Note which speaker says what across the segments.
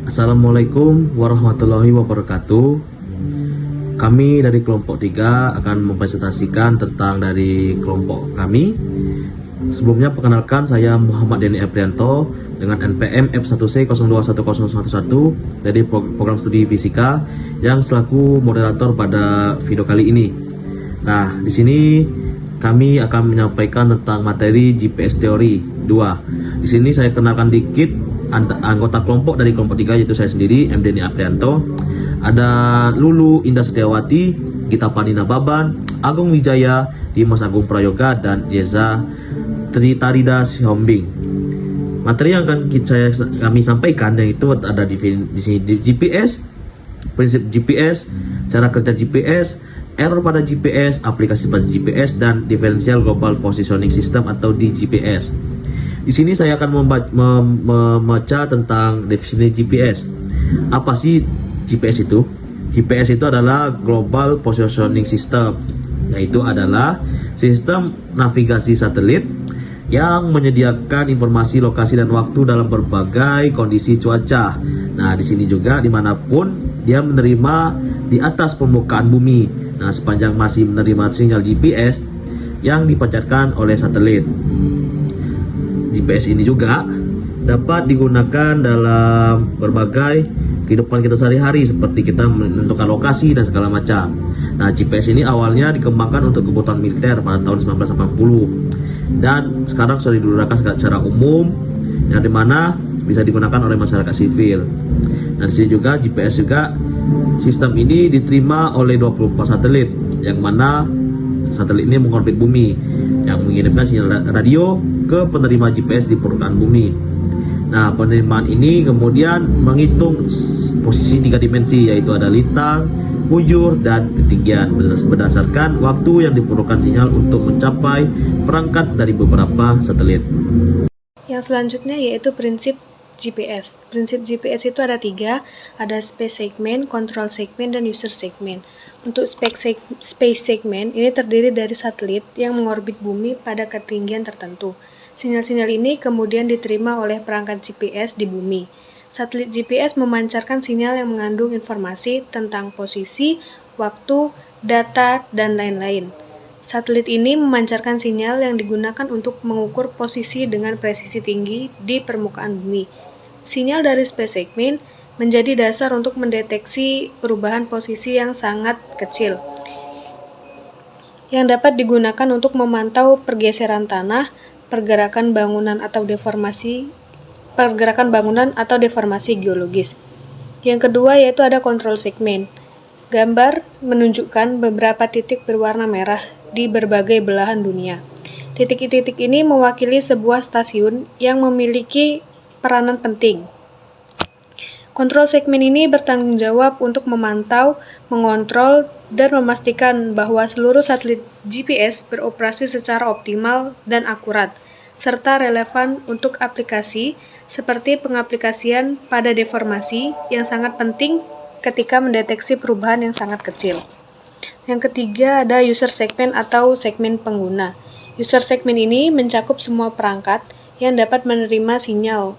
Speaker 1: Assalamualaikum warahmatullahi wabarakatuh. Kami dari kelompok 3 akan mempresentasikan tentang dari kelompok kami. Sebelumnya perkenalkan, saya Muhammad Denny Aprianto dengan NPM F1C021011 dari program studi fisika yang selaku moderator pada video kali ini. Nah, di sini kami akan menyampaikan tentang materi GPS teori 2. Di sini saya kenalkan dikit anggota kelompok dari kelompok 3, yaitu saya sendiri, M. Denny Aprianto. Ada Lulu Indah Setiawati, Gita Panina Baban, Agung Wijaya, Dimas Agung Prayoga, dan Yeza Tritarida Sihombing. Materi yang akan kami sampaikan yaitu ada di sini GPS, prinsip GPS, cara kerja GPS, error pada GPS, aplikasi pada GPS, dan Differential Global Positioning System atau DGPS. Di sini saya akan membaca tentang definisi GPS. Apa sih GPS itu? GPS itu adalah Global Positioning System, yaitu adalah sistem navigasi satelit yang menyediakan informasi lokasi dan waktu dalam berbagai kondisi cuaca. Nah, di sini juga dimanapun dia menerima di atas permukaan bumi. Nah, sepanjang masih menerima sinyal GPS yang dipancarkan oleh satelit. GPS ini juga dapat digunakan dalam berbagai kehidupan kita sehari-hari, seperti kita menentukan lokasi dan segala macam. Nah, GPS ini awalnya dikembangkan untuk kebutuhan militer pada tahun 1980 dan sekarang sudah digunakan secara umum, yang dimana bisa digunakan oleh masyarakat sivil. Nah, di sini juga GPS juga sistem ini diterima oleh 24 satelit, yang mana satelit ini mengorbit bumi yang mengirimkan sinyal radio ke penerima GPS di permukaan bumi. Nah, penerimaan ini kemudian menghitung posisi 3 dimensi, yaitu ada lintang, bujur, dan ketinggian berdasarkan waktu yang diperlukan sinyal untuk mencapai perangkat dari beberapa satelit.
Speaker 2: Yang selanjutnya yaitu prinsip GPS. Prinsip GPS itu ada 3, ada space segment, control segment, dan user segment. Untuk space segment ini terdiri dari satelit yang mengorbit bumi pada ketinggian tertentu. Sinyal-sinyal ini kemudian diterima oleh perangkat GPS di bumi. Satelit GPS memancarkan sinyal yang mengandung informasi tentang posisi, waktu, data, dan lain-lain. Satelit ini memancarkan sinyal yang digunakan untuk mengukur posisi dengan presisi tinggi di permukaan bumi. Sinyal dari space segment menjadi dasar untuk mendeteksi perubahan posisi yang sangat kecil, yang dapat digunakan untuk memantau pergeseran tanah, pergerakan bangunan atau deformasi geologis. Yang kedua yaitu ada control segment. Gambar menunjukkan beberapa titik berwarna merah di berbagai belahan dunia. Titik-titik ini mewakili sebuah stasiun yang memiliki peranan penting. Kontrol segmen ini bertanggung jawab untuk memantau, mengontrol, dan memastikan bahwa seluruh satelit GPS beroperasi secara optimal dan akurat, serta relevan untuk aplikasi seperti pengaplikasian pada deformasi yang sangat penting ketika mendeteksi perubahan yang sangat kecil. Yang ketiga ada user segment atau segmen pengguna. User segment ini mencakup semua perangkat yang dapat menerima sinyal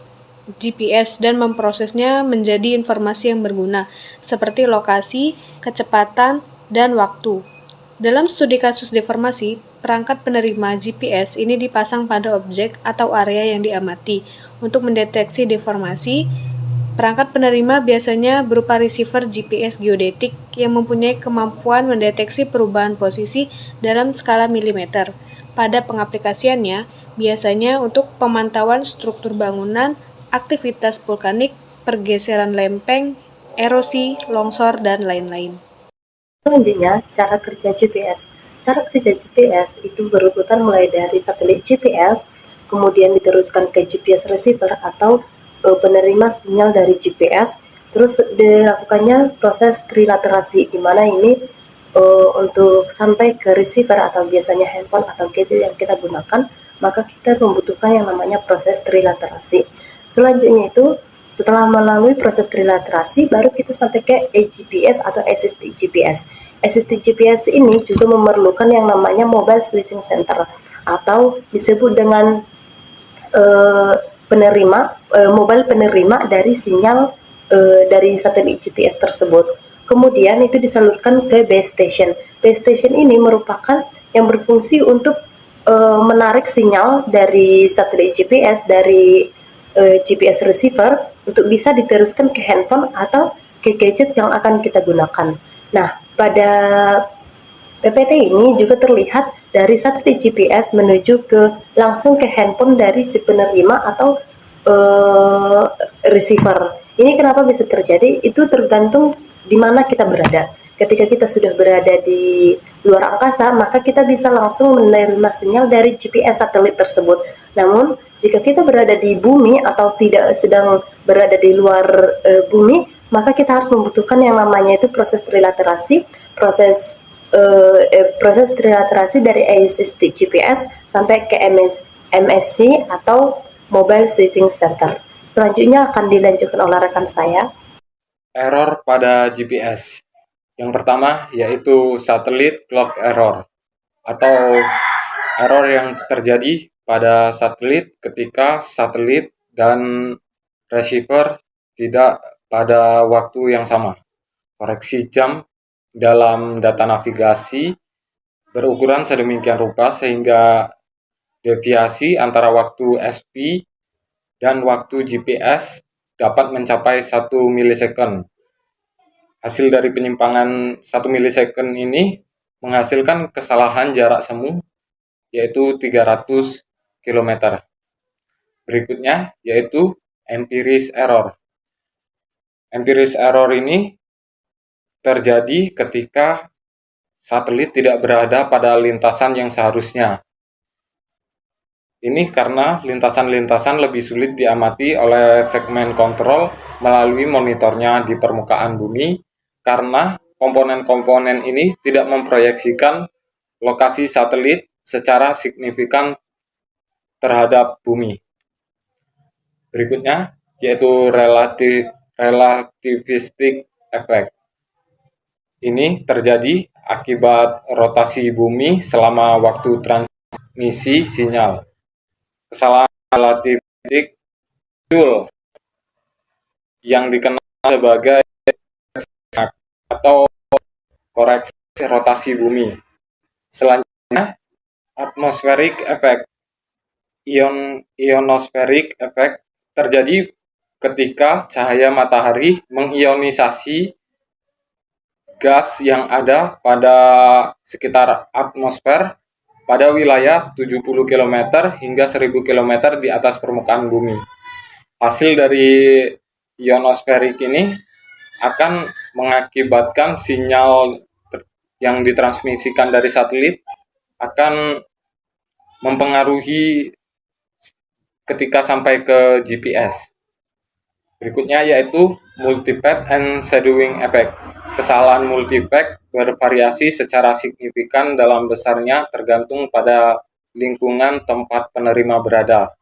Speaker 2: GPS dan memprosesnya menjadi informasi yang berguna, seperti lokasi, kecepatan, dan waktu. Dalam studi kasus deformasi, perangkat penerima GPS ini dipasang pada objek atau area yang diamati. Untuk mendeteksi deformasi, perangkat penerima biasanya berupa receiver GPS geodetik yang mempunyai kemampuan mendeteksi perubahan posisi dalam skala milimeter. Pada pengaplikasiannya, biasanya untuk pemantauan struktur bangunan, aktivitas vulkanik, pergeseran lempeng, erosi, longsor, dan lain-lain.
Speaker 3: Selanjutnya, cara kerja GPS. Cara kerja GPS itu berurutan mulai dari satelit GPS, kemudian diteruskan ke GPS receiver atau penerima sinyal dari GPS, terus dilakukannya proses trilaterasi, di mana ini untuk sampai ke receiver atau biasanya handphone atau gadget yang kita gunakan, maka kita membutuhkan yang namanya proses trilaterasi. Selanjutnya itu setelah melalui proses trilaterasi, baru kita sampai ke AGPS atau Assisted GPS. Assisted GPS ini juga memerlukan yang namanya Mobile Switching Center atau disebut dengan mobile penerima dari sinyal dari satelit GPS tersebut. Kemudian itu disalurkan ke base station. Base station ini merupakan yang berfungsi untuk menarik sinyal dari satelit GPS dari GPS receiver untuk bisa diteruskan ke handphone atau ke gadget yang akan kita gunakan. Nah, pada PPT ini juga terlihat dari satelit GPS menuju langsung ke handphone dari si penerima atau receiver. Ini kenapa bisa terjadi? Itu tergantung di mana kita berada. Ketika kita sudah berada di luar angkasa, maka kita bisa langsung menerima sinyal dari GPS satelit tersebut. Namun, jika kita berada di bumi atau tidak sedang berada di luar bumi, maka kita harus membutuhkan yang namanya itu proses trilaterasi, proses trilaterasi dari ASST GPS sampai ke MSC atau Mobile Switching Center. Selanjutnya akan dilanjutkan oleh rekan saya.
Speaker 4: Error pada GPS. Yang pertama yaitu satellite clock error atau error yang terjadi pada satelit ketika satelit dan receiver tidak pada waktu yang sama. Koreksi jam dalam data navigasi berukuran sedemikian rupa sehingga deviasi antara waktu SP dan waktu GPS dapat mencapai 1 milisecond. Hasil dari penyimpangan 1 milisecond ini menghasilkan kesalahan jarak semu yaitu 300 km. Berikutnya yaitu empiris error. Empiris error ini terjadi ketika satelit tidak berada pada lintasan yang seharusnya. Ini karena lintasan-lintasan lebih sulit diamati oleh segmen kontrol melalui monitornya di permukaan bumi karena komponen-komponen ini tidak memproyeksikan lokasi satelit secara signifikan terhadap bumi. Berikutnya yaitu relativistic effect. Ini terjadi akibat rotasi bumi selama waktu transmisi sinyal. Kesalahan relativistik muncul yang dikenal sebagai atau koreksi rotasi bumi. Selanjutnya, atmospheric effect. Ionospheric effect terjadi ketika cahaya matahari mengionisasi gas yang ada pada sekitar atmosfer pada wilayah 70 km hingga 1000 km di atas permukaan bumi. Hasil dari ionosferik ini akan mengakibatkan sinyal yang ditransmisikan dari satelit akan mempengaruhi ketika sampai ke GPS. Berikutnya yaitu multipath and shadowing effect. Kesalahan multipath bervariasi secara signifikan dalam besarnya tergantung pada lingkungan tempat penerima berada.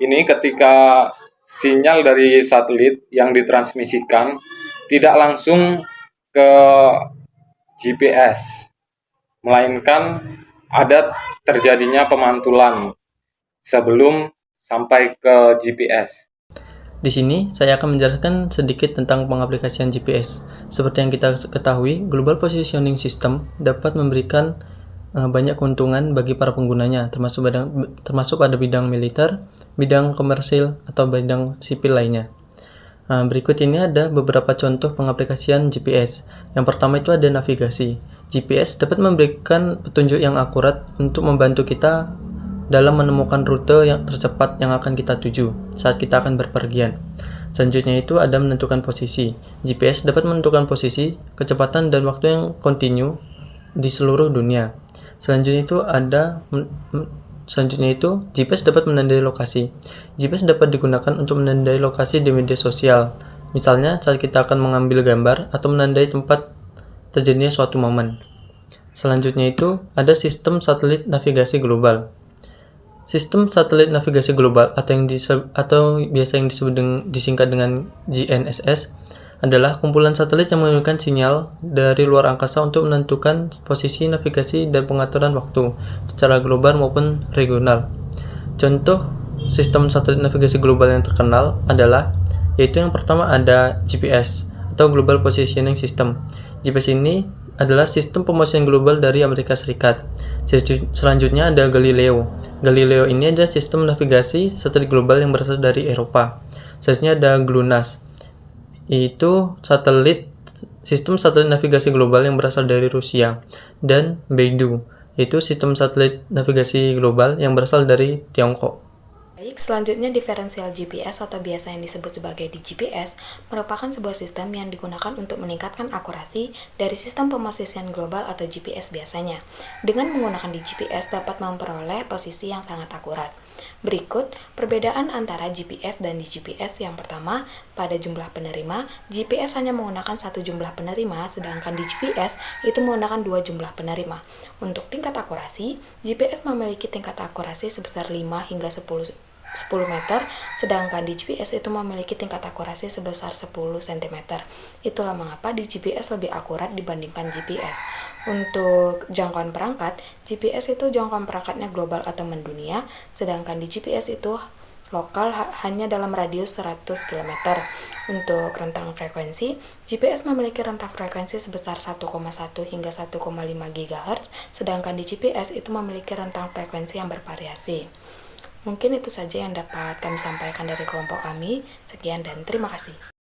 Speaker 4: Ini ketika sinyal dari satelit yang ditransmisikan tidak langsung ke GPS, melainkan ada terjadinya pemantulan sebelum sampai ke GPS.
Speaker 5: Di sini, saya akan menjelaskan sedikit tentang pengaplikasian GPS. Seperti yang kita ketahui, Global Positioning System dapat memberikan banyak keuntungan bagi para penggunanya, termasuk pada bidang militer, bidang komersil, atau bidang sipil lainnya. Berikut ini ada beberapa contoh pengaplikasian GPS. Yang pertama itu ada navigasi. GPS dapat memberikan petunjuk yang akurat untuk membantu kita dalam menemukan rute yang tercepat yang akan kita tuju saat kita akan berpergian. Selanjutnya itu ada menentukan posisi. GPS dapat menentukan posisi, kecepatan, dan waktu yang kontinu di seluruh dunia. Selanjutnya itu GPS dapat menandai lokasi. GPS dapat digunakan untuk menandai lokasi di media sosial. Misalnya saat kita akan mengambil gambar atau menandai tempat terjadinya suatu momen. Selanjutnya itu ada sistem satelit navigasi global. Sistem satelit navigasi global atau biasa yang disingkat dengan GNSS adalah kumpulan satelit yang mengirimkan sinyal dari luar angkasa untuk menentukan posisi navigasi dan pengaturan waktu secara global maupun regional. Contoh sistem satelit navigasi global yang terkenal adalah yaitu yang pertama ada GPS atau Global Positioning System. GPS ini adalah sistem pemosisian global dari Amerika Serikat. Selanjutnya ada Galileo. Galileo ini adalah sistem navigasi satelit global yang berasal dari Eropa. Selanjutnya ada GLONASS, yaitu sistem satelit navigasi global yang berasal dari Rusia. Dan Beidou, yaitu sistem satelit navigasi global yang berasal dari Tiongkok.
Speaker 6: Baik, selanjutnya diferensial GPS atau biasa yang disebut sebagai DGPS merupakan sebuah sistem yang digunakan untuk meningkatkan akurasi dari sistem pemosisian global atau GPS biasanya. Dengan menggunakan DGPS dapat memperoleh posisi yang sangat akurat. Berikut perbedaan antara GPS dan DGPS. Yang pertama, pada jumlah penerima, GPS hanya menggunakan satu jumlah penerima, sedangkan DGPS itu menggunakan dua jumlah penerima. Untuk tingkat akurasi, GPS memiliki tingkat akurasi sebesar 5 hingga 10 meter, sedangkan di GPS itu memiliki tingkat akurasi sebesar 10 cm. Itulah mengapa di GPS lebih akurat dibandingkan GPS. Untuk jangkauan perangkat, GPS itu jangkauan perangkatnya global atau mendunia, sedangkan di GPS itu lokal hanya dalam radius 100 km. Untuk rentang frekuensi, GPS memiliki rentang frekuensi sebesar 1,1 hingga 1,5 GHz, sedangkan di GPS itu memiliki rentang frekuensi yang bervariasi. Mungkin itu saja yang dapat kami sampaikan dari kelompok kami. Sekian dan terima kasih.